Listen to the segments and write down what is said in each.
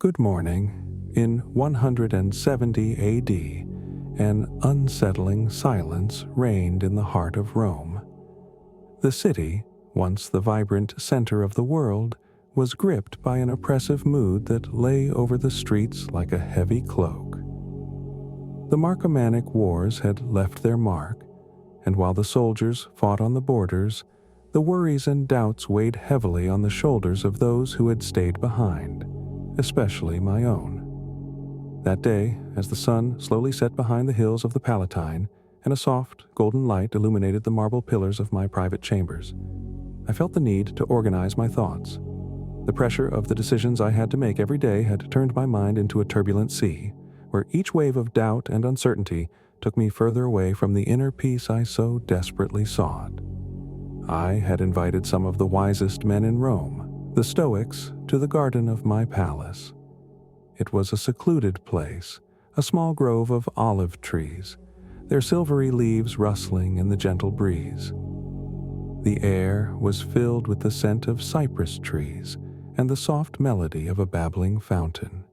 Good morning. In 170 AD, an unsettling silence reigned in the heart of Rome. The city, once the vibrant center of the world, was gripped by an oppressive mood that lay over the streets like a heavy cloak. The Marcomannic Wars had left their mark, and while the soldiers fought on the borders, the worries and doubts weighed heavily on the shoulders of those who had stayed behind, especially my own. That day, as the sun slowly set behind the hills of the Palatine, and a soft, golden light illuminated the marble pillars of my private chambers, I felt the need to organize my thoughts. The pressure of the decisions I had to make every day had turned my mind into a turbulent sea, where each wave of doubt and uncertainty took me further away from the inner peace I so desperately sought. I had invited some of the wisest men in Rome, the Stoics, to the garden of my palace. It was a secluded place, a small grove of olive trees, their silvery leaves rustling in the gentle breeze. The air was filled with the scent of cypress trees and the soft melody of a babbling fountain.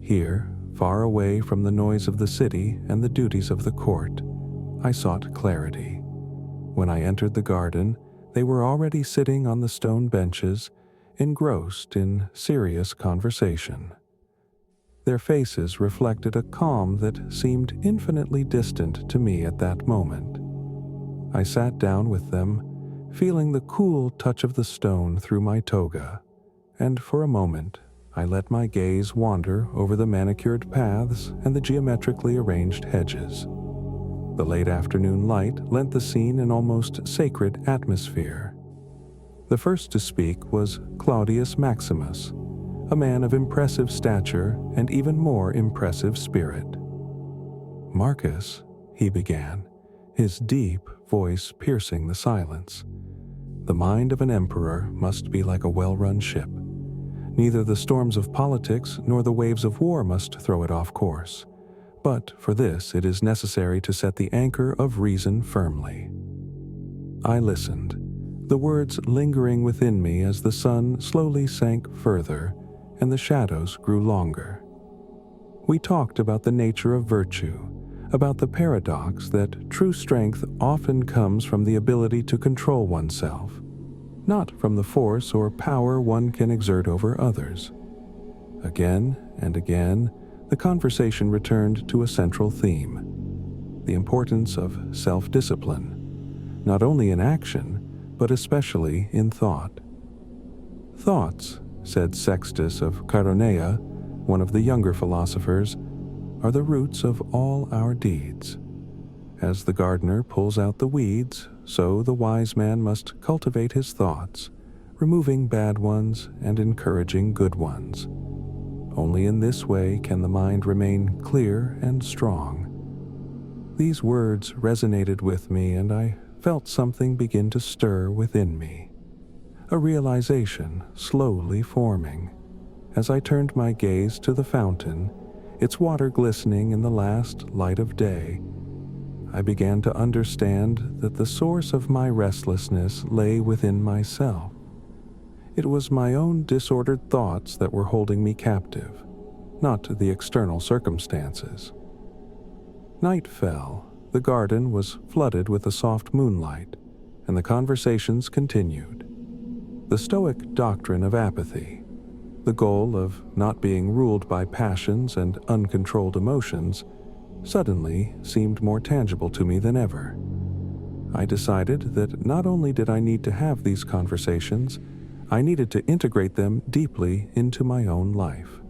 Here, far away from the noise of the city and the duties of the court, I sought clarity. When I entered the garden, they were already sitting on the stone benches, engrossed in serious conversation. Their faces reflected a calm that seemed infinitely distant to me at that moment. I sat down with them, feeling the cool touch of the stone through my toga, and for a moment I let my gaze wander over the manicured paths and the geometrically arranged hedges. The late afternoon light lent the scene an almost sacred atmosphere. The first to speak was Claudius Maximus, a man of impressive stature and even more impressive spirit. "Marcus," he began, his deep voice piercing the silence, "the mind of an emperor must be like a well-run ship. Neither the storms of politics nor the waves of war must throw it off course. But for this it is necessary to set the anchor of reason firmly." I listened, the words lingering within me as the sun slowly sank further and the shadows grew longer. We talked about the nature of virtue, about the paradox that true strength often comes from the ability to control oneself, not from the force or power one can exert over others. Again and again, the conversation returned to a central theme: the importance of self-discipline, not only in action, but especially in thought. "Thoughts," said Sextus of Chaeronea, one of the younger philosophers, "are the roots of all our deeds. As the gardener pulls out the weeds, so the wise man must cultivate his thoughts, removing bad ones and encouraging good ones. Only in this way can the mind remain clear and strong." These words resonated with me, and I felt something begin to stir within me. A realization slowly forming. As I turned my gaze to the fountain, its water glistening in the last light of day, I began to understand that the source of my restlessness lay within myself. It was my own disordered thoughts that were holding me captive, not the external circumstances. Night fell, the garden was flooded with a soft moonlight, and the conversations continued. The Stoic doctrine of apathy, the goal of not being ruled by passions and uncontrolled emotions, suddenly seemed more tangible to me than ever. I decided that not only did I need to have these conversations, I needed to integrate them deeply into my own life.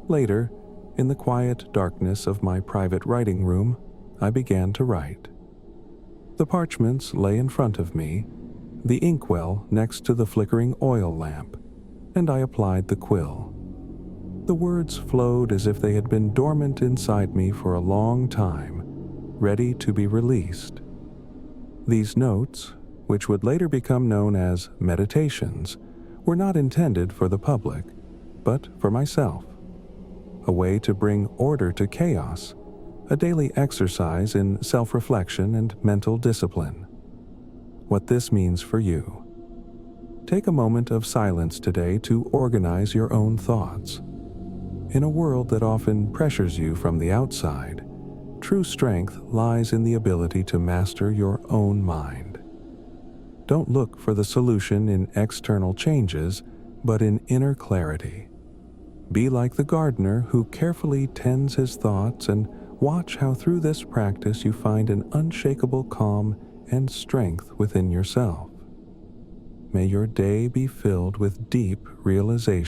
Later, in the quiet darkness of my private writing room, I began to write. The parchments lay in front of me, the inkwell next to the flickering oil lamp, and I applied the quill. The words flowed as if they had been dormant inside me for a long time, ready to be released. These notes, which would later become known as meditations, were not intended for the public, but for myself. A way to bring order to chaos, a daily exercise in self-reflection and mental discipline. What this means for you. Take a moment of silence today to organize your own thoughts. In a world that often pressures you from the outside, true strength lies in the ability to master your own mind. Don't look for the solution in external changes, but in inner clarity. Be like the gardener who carefully tends his thoughts, and watch how through this practice you find an unshakable calm and strength within yourself. May your day be filled with deep realization.